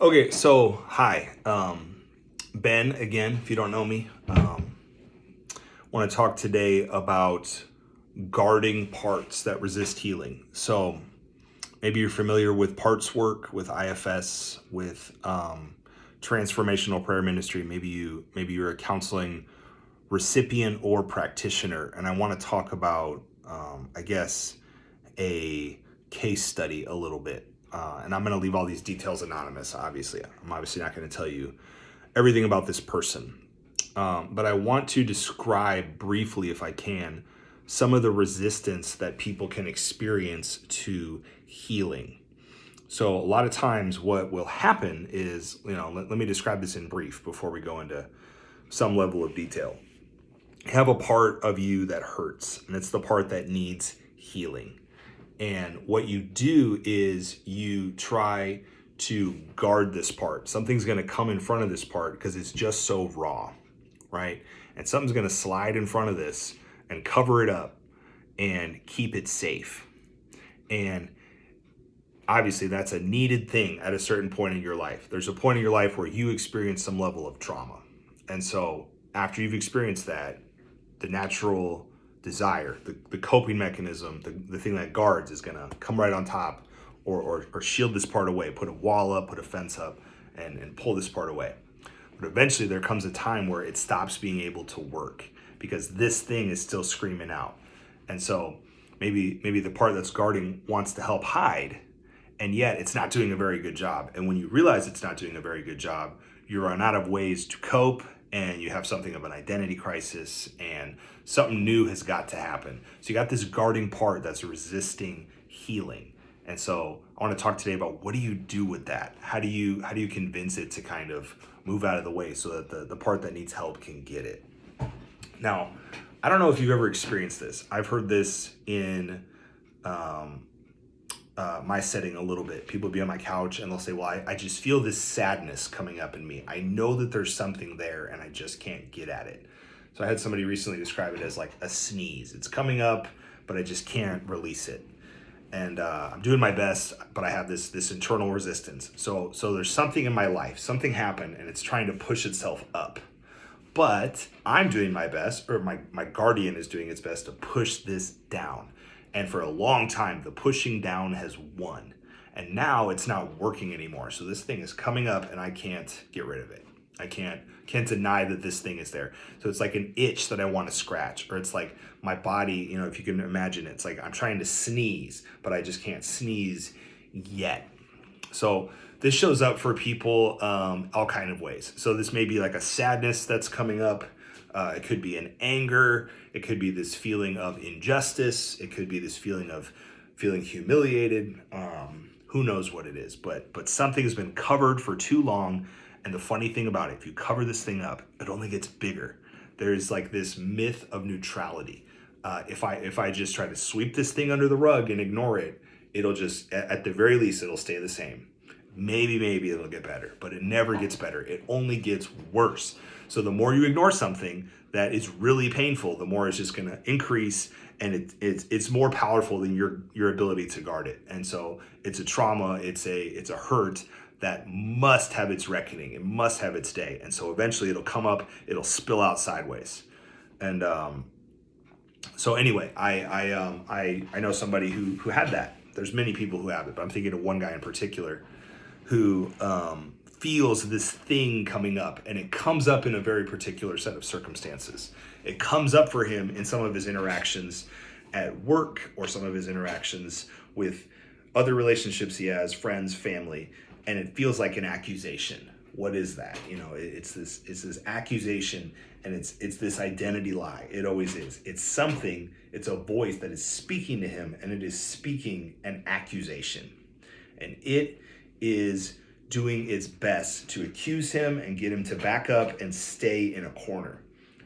Okay, so hi, Ben again. If you don't know me, want to talk today about guarding parts that resist healing. So maybe you're familiar with parts work, with IFS, with transformational prayer ministry. Maybe you're a counseling recipient or practitioner, and I want to talk about, I guess, a case study a little bit. And I'm going to leave all these details anonymous, obviously. I'm obviously not going to tell you everything about this person. But I want to describe briefly, if I can, some of the resistance that people can experience to healing. So, a lot of times, what will happen is, let me describe this in brief before we go into some level of detail. You have a part of you that hurts, and it's the part that needs healing. And what you do is you try to guard this part. Something's going to come in front of this part because it's just so raw, right? And something's going to slide in front of this and cover it up and keep it safe. And obviously, that's a needed thing at a certain point in your life. There's a point in your life where you experience some level of trauma. And so after you've experienced that, the natural desire, the coping mechanism, the thing that guards is going to come right on top or shield this part away, put a wall up, put a fence up, and pull this part away. But eventually there comes a time where it stops being able to work because this thing is still screaming out. And so maybe the part that's guarding wants to help hide, and yet it's not doing a very good job. And when you realize it's not doing a very good job, you run out of ways to cope, and you have something of an identity crisis, and something new has got to happen. So you got this guarding part that's resisting healing. And so I want to talk today about, what do you do with that? How do you convince it to kind of move out of the way so that the part that needs help can get it? Now, I don't know if you've ever experienced this. I've heard this in my setting a little bit. People will be on my couch and they'll say, well, I just feel this sadness coming up in me. I know that there's something there and I just can't get at it. So I had somebody recently describe it as like a sneeze. It's coming up, but I just can't release it. And I'm doing my best, but I have this internal resistance. So there's something in my life, something happened, and it's trying to push itself up. But I'm doing my best, or my guardian is doing its best to push this down. And for a long time, the pushing down has won. And now it's not working anymore. So this thing is coming up and I can't get rid of it. I can't deny that this thing is there. So it's like an itch that I want to scratch, or it's like my body, if you can imagine, it's like I'm trying to sneeze, but I just can't sneeze yet. So this shows up for people all kind of ways. So this may be like a sadness that's coming up. It could be an anger. It could be this feeling of injustice. It could be this feeling of feeling humiliated. Who knows what it is, but something has been covered for too long. And the funny thing about it, if you cover this thing up, it only gets bigger. There's like this myth of neutrality. If I just try to sweep this thing under the rug and ignore it, it'll just, at the very least, it'll stay the same. Maybe it'll get better, but it never gets better. It only gets worse. So the more you ignore something that is really painful, the more it's just going to increase, and it's more powerful than your ability to guard it. And so it's a trauma, it's a hurt that must have its reckoning. It must have its day. And so eventually it'll come up, it'll spill out sideways. And so anyway, I know somebody who had that. There's many people who have it, but I'm thinking of one guy in particular who feels this thing coming up, and it comes up in a very particular set of circumstances. It comes up for him in some of his interactions at work, or some of his interactions with other relationships he has, friends, family, and it feels like an accusation. What is that? It's this accusation, and it's this identity lie. It always is. It's something, it's a voice that is speaking to him, and it is speaking an accusation. And it is doing its best to accuse him and get him to back up and stay in a corner.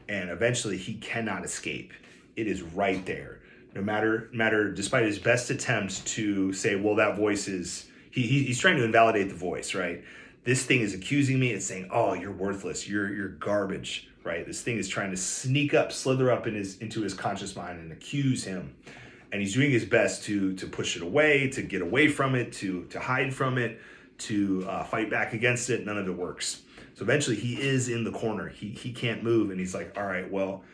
And eventually he cannot escape. It is right there. No matter, despite his best attempts to say, well, that voice is, he's trying to invalidate the voice, right? This thing is accusing me. It's saying, oh, you're worthless. You're garbage, right? This thing is trying to sneak up, slither up into his conscious mind and accuse him. And he's doing his best to push it away, to get away from it, to hide from it, to fight back against it. None of it works. So eventually he is in the corner. He can't move, and he's like, all right, well,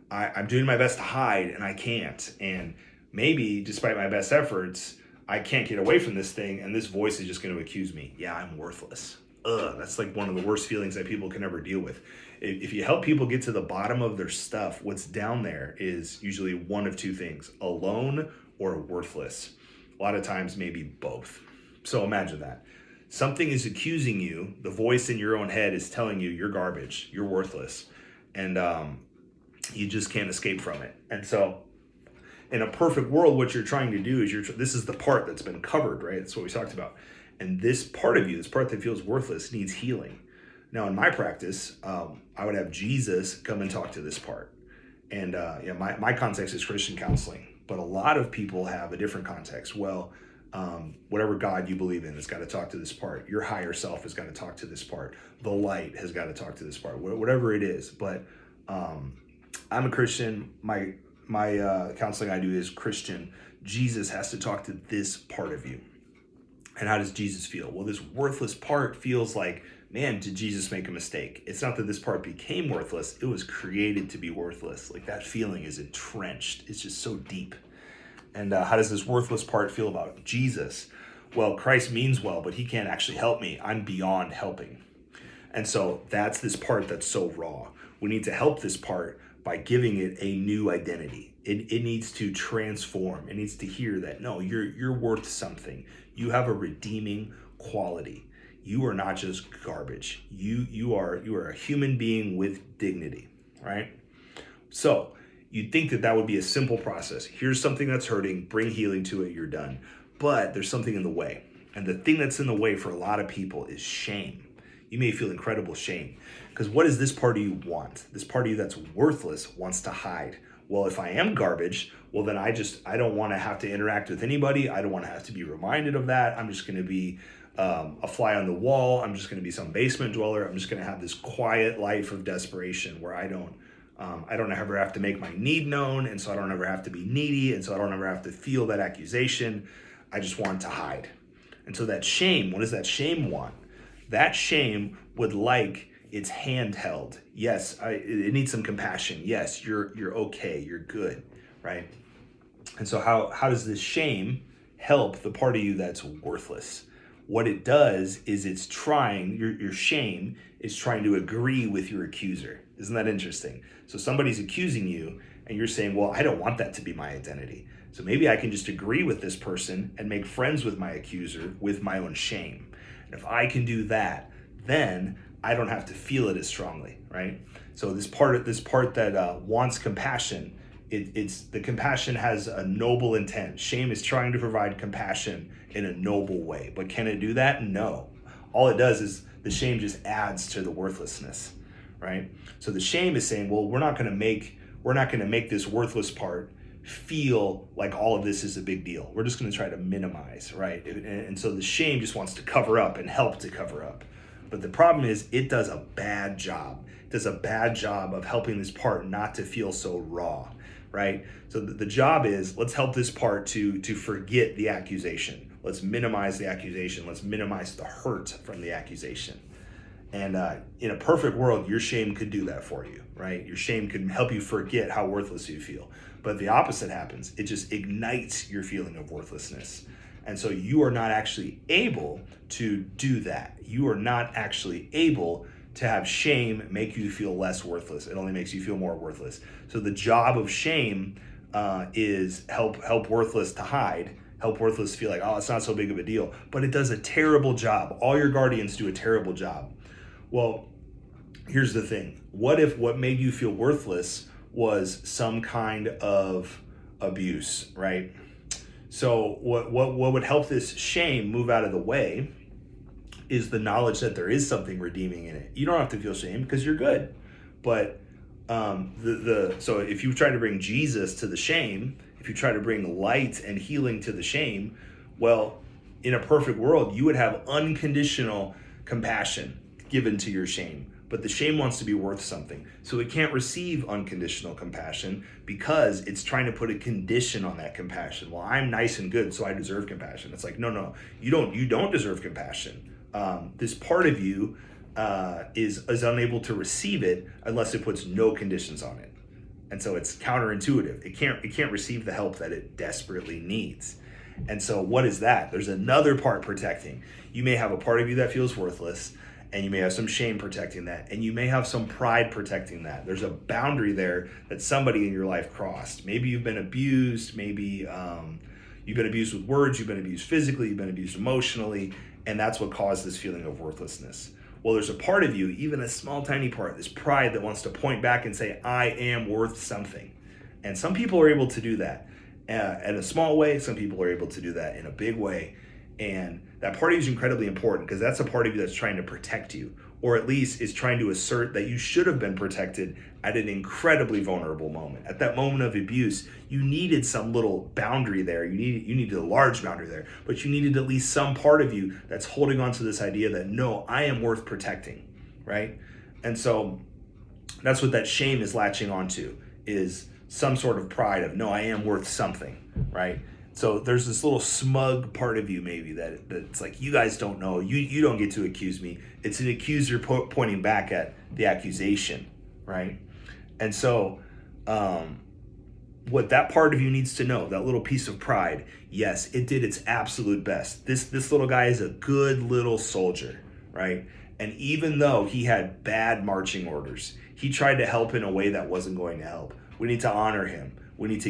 I'm doing my best to hide, and I can't. And maybe, despite my best efforts, I can't get away from this thing, and this voice is just going to accuse me. Yeah, I'm worthless. That's like one of the worst feelings that people can ever deal with. If you help people get to the bottom of their stuff, what's down there is usually one of two things: alone or worthless. A lot of times, maybe both. So imagine that. Something is accusing you. The voice in your own head is telling you you're garbage, you're worthless, and you just can't escape from it. And so in a perfect world, what you're trying to do is this is the part that's been covered, right? That's what we talked about. And this part of you, this part that feels worthless, needs healing. Now, in my practice, I would have Jesus come and talk to this part. And my context is Christian counseling, but a lot of people have a different context. Well, whatever God you believe in has got to talk to this part. Your higher self has got to talk to this part. The light has got to talk to this part. Whatever it is. But I'm a Christian. My counseling I do is Christian. Jesus has to talk to this part of you. And how does Jesus feel? Well, this worthless part feels like, man, did Jesus make a mistake? It's not that this part became worthless. It was created to be worthless. Like, that feeling is entrenched. It's just so deep. And how does this worthless part feel about Jesus? Well, Christ means well, but he can't actually help me. I'm beyond helping. And so that's this part that's so raw. We need to help this part by giving it a new identity. It needs to transform. It needs to hear that, no, you're worth something. You have a redeeming quality. You are not just garbage. You are a human being with dignity, right? So you'd think that would be a simple process. Here's something that's hurting, bring healing to it, you're done. But there's something in the way. And the thing that's in the way for a lot of people is shame. You may feel incredible shame. Because what does this part of you want? This part of you that's worthless wants to hide. Well, if I am garbage, well, then I don't want to have to interact with anybody. I don't want to have to be reminded of that. I'm just going to be a fly on the wall. I'm just going to be some basement dweller. I'm just going to have this quiet life of desperation where I don't ever have to make my need known, and so I don't ever have to be needy, and so I don't ever have to feel that accusation. I just want to hide. And so that shame, what does that shame want? That shame would like its hand held. Yes, it needs some compassion. Yes, you're okay, you're good, right? And so how does this shame help the part of you that's worthless? What it does is it's trying, your shame is trying to agree with your accuser. Isn't that interesting? So somebody's accusing you and you're saying, well, I don't want that to be my identity. So maybe I can just agree with this person and make friends with my accuser with my own shame. And if I can do that, then I don't have to feel it as strongly, right? So this part that wants compassion, it's the compassion has a noble intent. Shame is trying to provide compassion in a noble way, but can it do that? No. All it does is the shame just adds to the worthlessness, right? So the shame is saying, well, we're not going to make this worthless part feel like all of this is a big deal. We're just going to try to minimize, right? And so the shame just wants to cover up and help to cover up. But the problem is it does a bad job. It does a bad job of helping this part not to feel so raw, right? So the job is, let's help this part to forget the accusation. Let's minimize the accusation. Let's minimize the hurt from the accusation. And in a perfect world, your shame could do that for you, right? Your shame could help you forget how worthless you feel. But the opposite happens. It just ignites your feeling of worthlessness. And so you are not actually able to do that. You are not actually able to have shame make you feel less worthless. It only makes you feel more worthless. So the job of shame is help worthless to hide, help worthless feel like, oh, it's not so big of a deal. But it does a terrible job. All your guardians do a terrible job. Well, here's the thing. What if what made you feel worthless was some kind of abuse, right? So what would help this shame move out of the way is the knowledge that there is something redeeming in it. You don't have to feel shame because you're good. But so if you try to bring Jesus to the shame, if you try to bring light and healing to the shame, well, in a perfect world, you would have unconditional compassion given to your shame. But the shame wants to be worth something. So it can't receive unconditional compassion because it's trying to put a condition on that compassion. Well, I'm nice and good, so I deserve compassion. It's like, no, you don't deserve compassion. This part of you is unable to receive it unless it puts no conditions on it. And so it's counterintuitive. It can't receive the help that it desperately needs. And so what is that? There's another part protecting. You may have a part of you that feels worthless, and you may have some shame protecting that, and you may have some pride protecting that. There's a boundary there that somebody in your life crossed. Maybe you've been abused, maybe you've been abused with words, you've been abused physically, you've been abused emotionally, and that's what caused this feeling of worthlessness. Well, there's a part of you, even a small, tiny part, this pride that wants to point back and say, I am worth something. And some people are able to do that in a small way. Some people are able to do that in a big way. And that part of you is incredibly important because that's a part of you that's trying to protect you, or at least is trying to assert that you should have been protected at an incredibly vulnerable moment. At that moment of abuse, you needed some little boundary there. You needed a large boundary there, but you needed at least some part of you that's holding on to this idea that, no, I am worth protecting, right? And so that's what that shame is latching onto, is some sort of pride of, no, I am worth something, right? So there's this little smug part of you maybe that's like, you guys don't know, you don't get to accuse me. It's an accuser pointing back at the accusation, right? And so what that part of you needs to know, that little piece of pride, yes, it did its absolute best. This little guy is a good little soldier, right? And even though he had bad marching orders, he tried to help in a way that wasn't going to help. We need to honor him. We need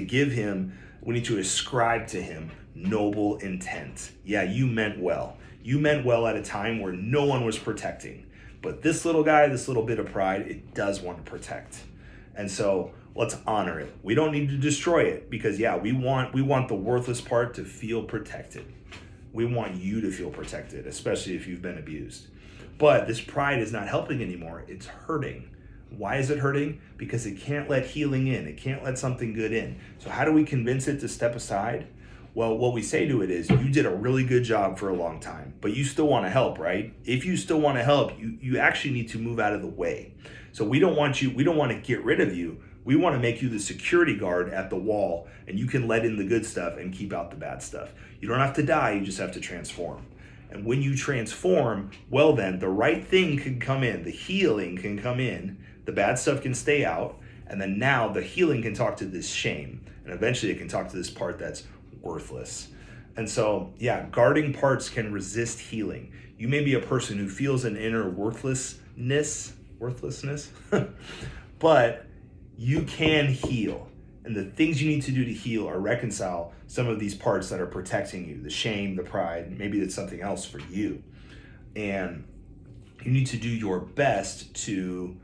to ascribe to him noble intent. Yeah, you meant well. You meant well at a time where no one was protecting. But this little guy, this little bit of pride, it does want to protect. And so let's honor it. We don't need to destroy it because, yeah, we want the worthless part to feel protected. We want you to feel protected, especially if you've been abused. But this pride is not helping anymore. It's hurting. Why is it hurting? Because it can't let healing in. It can't let something good in. So how do we convince it to step aside? Well, what we say to it is, you did a really good job for a long time, but you still want to help, right? If you still want to help, you actually need to move out of the way. So we don't want to get rid of you. We want to make you the security guard at the wall, and you can let in the good stuff and keep out the bad stuff. You don't have to die, you just have to transform. And when you transform, well then, the right thing can come in, the healing can come in, the bad stuff can stay out, and then now the healing can talk to this shame, and eventually it can talk to this part that's worthless. And so, yeah, guarding parts can resist healing. You may be a person who feels an inner worthlessness, but you can heal. And the things you need to do to heal are reconcile some of these parts that are protecting you, the shame, the pride, maybe it's something else for you. And you need to do your best to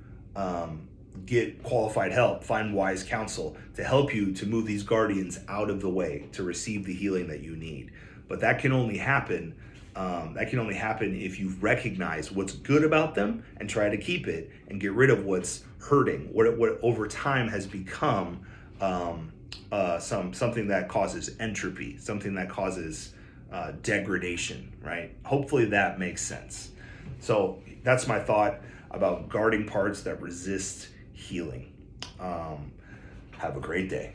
get qualified help, find wise counsel to help you to move these guardians out of the way to receive the healing that you need. But that can only happen if you recognize what's good about them and try to keep it and get rid of what's hurting, what over time has become something that causes entropy, something that causes degradation, right? Hopefully that makes sense. So that's my thought about guarding parts that resist healing. Have a great day.